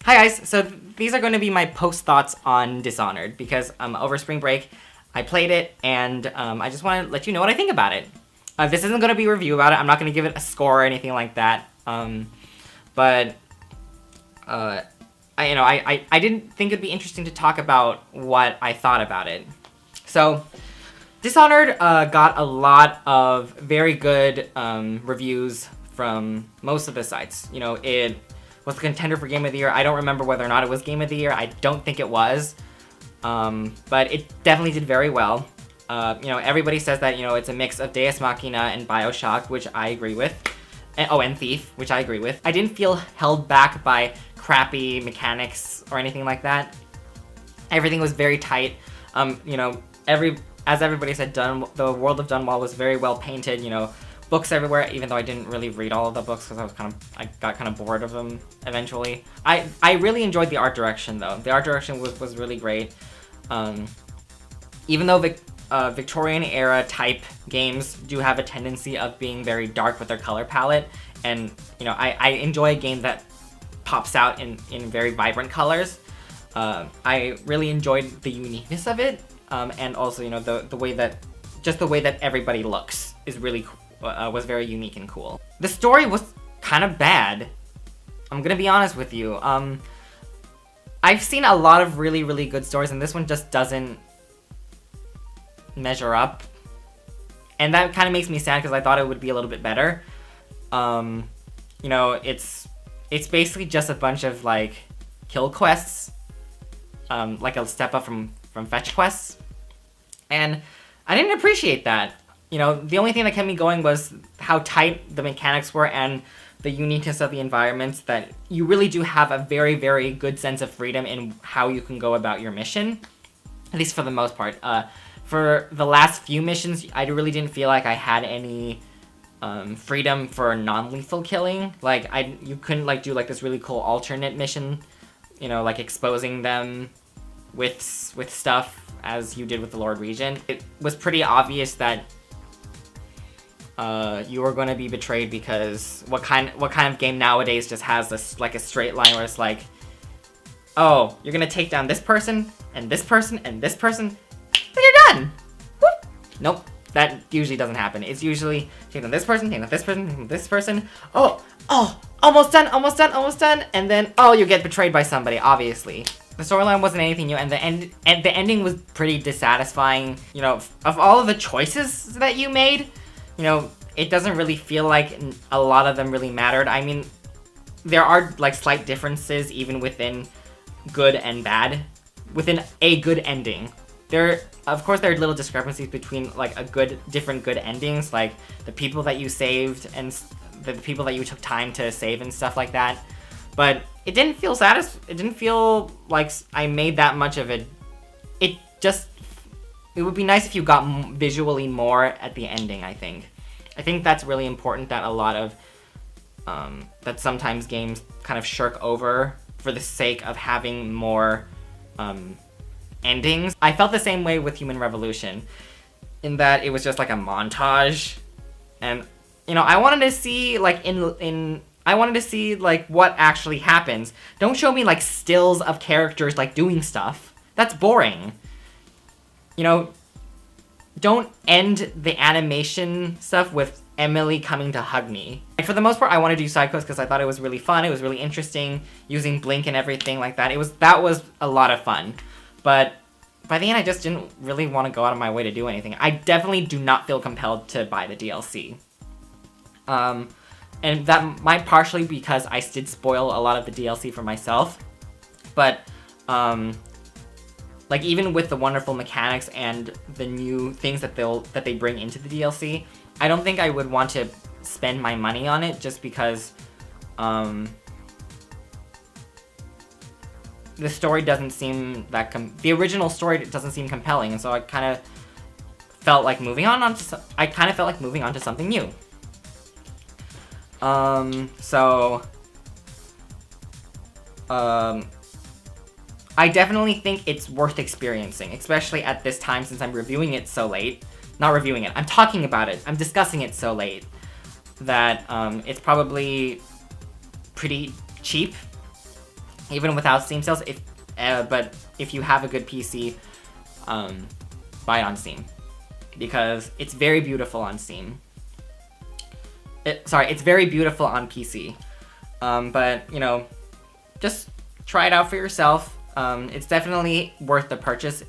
Hi guys, so these are going to be my post thoughts on Dishonored, because over spring break I played it, and I just want to let you know what I think about it. This isn't going to be a review about it, I'm not going to give it a score or anything like that, but I didn't think it'd be interesting to talk about what I thought about it. So, Dishonored got a lot of very good reviews from most of the sites. You know, it was the contender for Game of the Year. I don't remember whether or not it was Game of the Year. I don't think it was. But it definitely did very well. Everybody says that, it's a mix of Deus Machina and Bioshock, which I agree with. And Thief, which I agree with. I didn't feel held back by crappy mechanics or anything like that. Everything was very tight. As everybody said, the world of Dunwall was very well painted, books everywhere, even though I didn't really read all of the books because I got kind of bored of them eventually. I really enjoyed the art direction though. The art direction was really great. Even though Victorian era type games do have a tendency of being very dark with their color palette, and I enjoy a game that pops out in very vibrant colors. I really enjoyed the uniqueness of it, and also the way that everybody looks is really cool. Was very unique and cool. The story was kind of bad. I'm gonna be honest with you. I've seen a lot of really, really good stories, and this one just doesn't measure up. And that kind of makes me sad because I thought it would be a little bit better. It's basically just a bunch of like kill quests, like a step up from fetch quests, and I didn't appreciate that. The only thing that kept me going was how tight the mechanics were and the uniqueness of the environments, that you really do have a very, very good sense of freedom in how you can go about your mission, at least for the most part. For the last few missions, I really didn't feel like I had any freedom for non-lethal killing. Like, you couldn't do this really cool alternate mission, like exposing them with stuff as you did with the Lord Regent. It was pretty obvious that you are going to be betrayed, because what kind of game nowadays just has this a straight line where it's like, oh, you're gonna take down this person and this person and this person, then you're done. Whoop. Nope, that usually doesn't happen. It's usually take down this person, take down this person, take down this person. Oh, almost done, and then you get betrayed by somebody. Obviously, the storyline wasn't anything new, and the ending was pretty dissatisfying. Of all of the choices that you made, it doesn't really feel like a lot of them really mattered. I mean, there are slight differences even within good and bad, within a good ending. Of course, there are little discrepancies between different good endings, like the people that you saved and the people that you took time to save and stuff like that. But it didn't feel It didn't feel like I made that much of it. It would be nice if you got visually more at the ending, I think. I think that's really important, that a lot of, that sometimes games kind of shirk over for the sake of having more endings. I felt the same way with Human Revolution, in that it was just like a montage. And, I wanted to see, I wanted to see, what actually happens. Don't show me, stills of characters, doing stuff. That's boring. Don't end the animation stuff with Emily coming to hug me. For the most part, I wanted to do side quests because I thought it was really fun. It was really interesting, using Blink and everything like that. That was a lot of fun. But by the end, I just didn't really want to go out of my way to do anything. I definitely do not feel compelled to buy the DLC. And that might partially because I did spoil a lot of the DLC for myself. But, even with the wonderful mechanics and the new things that they bring into the DLC, I don't think I would want to spend my money on it, just because the story doesn't seem that the original story doesn't seem compelling, and so I kind of felt like moving on to something new. I definitely think it's worth experiencing, especially at this time since I'm reviewing it so late. Not reviewing it, I'm talking about it. I'm discussing it so late that it's probably pretty cheap even without Steam sales. But if you have a good PC, buy it on Steam, because it's very beautiful on Steam. It's very beautiful on PC. But you know, just try it out for yourself. It's definitely worth the purchase.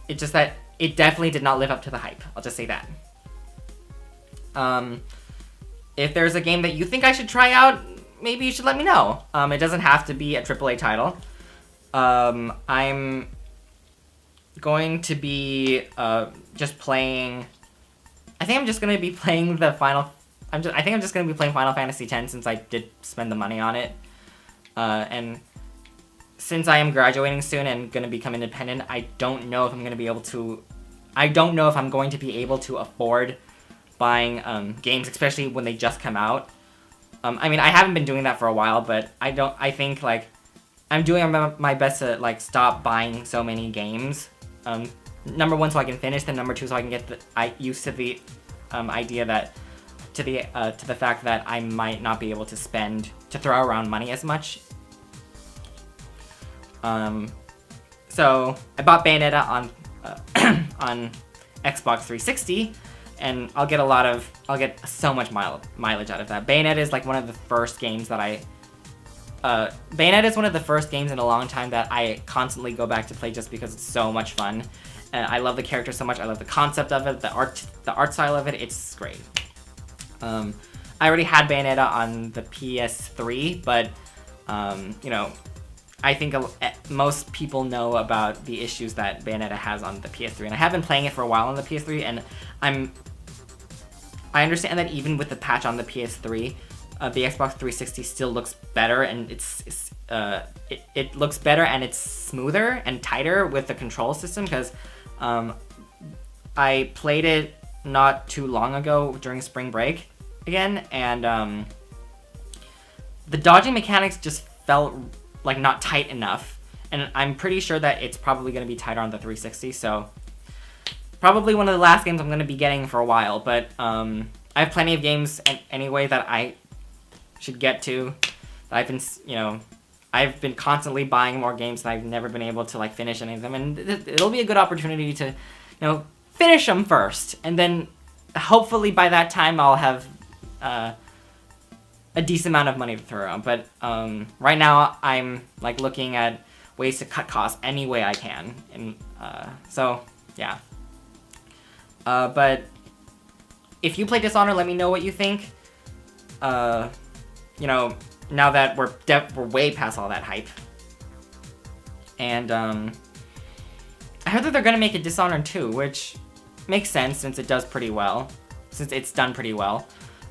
It's just that it definitely did not live up to the hype. I'll just say that. If there's a game that you think I should try out, maybe you should let me know. It doesn't have to be a AAA title. I'm going to be just playing. I think I'm just gonna be playing the final. I think I'm just gonna be playing Final Fantasy X, since I did spend the money on it. And since I am graduating soon and gonna become independent, I don't know if I'm going to be able to afford buying games, especially when they just come out. I mean, I haven't been doing that for a while, but I think like I'm doing my best to like stop buying so many games. Number one, so I can finish them. Number two, so I can get used to the idea that to the fact that I might not be able to throw around money as much. So I bought Bayonetta on on Xbox 360, and I'll get so much mileage out of that. Bayonetta is like one of the first games that Bayonetta is one of the first games in a long time that I constantly go back to play just because it's so much fun. And I love the character so much. I love the concept of it, the art style of it. It's great. I already had Bayonetta on the PS3, but you know, I think most people know about the issues that Bayonetta has on the PS3, and I have been playing it for a while on the PS3, and I understand that even with the patch on the PS3, the Xbox 360 still looks better, and it looks better, and it's smoother and tighter with the control system, because I played it not too long ago during spring break again, and the dodging mechanics just felt like not tight enough, and I'm pretty sure that it's probably going to be tighter on the 360, so probably one of the last games I'm going to be getting for a while, but I have plenty of games anyway that I should get to. I've been constantly buying more games, and I've never been able to like finish any of them, and it'll be a good opportunity to, you know, finish them first, and then hopefully by that time I'll have a decent amount of money to throw around. But right now I'm like looking at ways to cut costs any way I can, and so yeah. But if you play Dishonored, let me know what you think. You know, now that we're way past all that hype, and I heard that they're gonna make a Dishonored 2, which makes sense since it's done pretty well.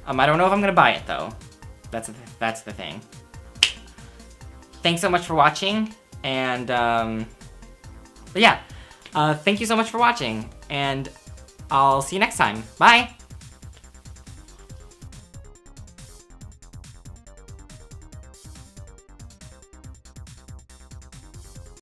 I don't know if I'm gonna buy it though. That's the thing. Thanks so much for watching, and but yeah, thank you so much for watching, and I'll see you next time. Bye!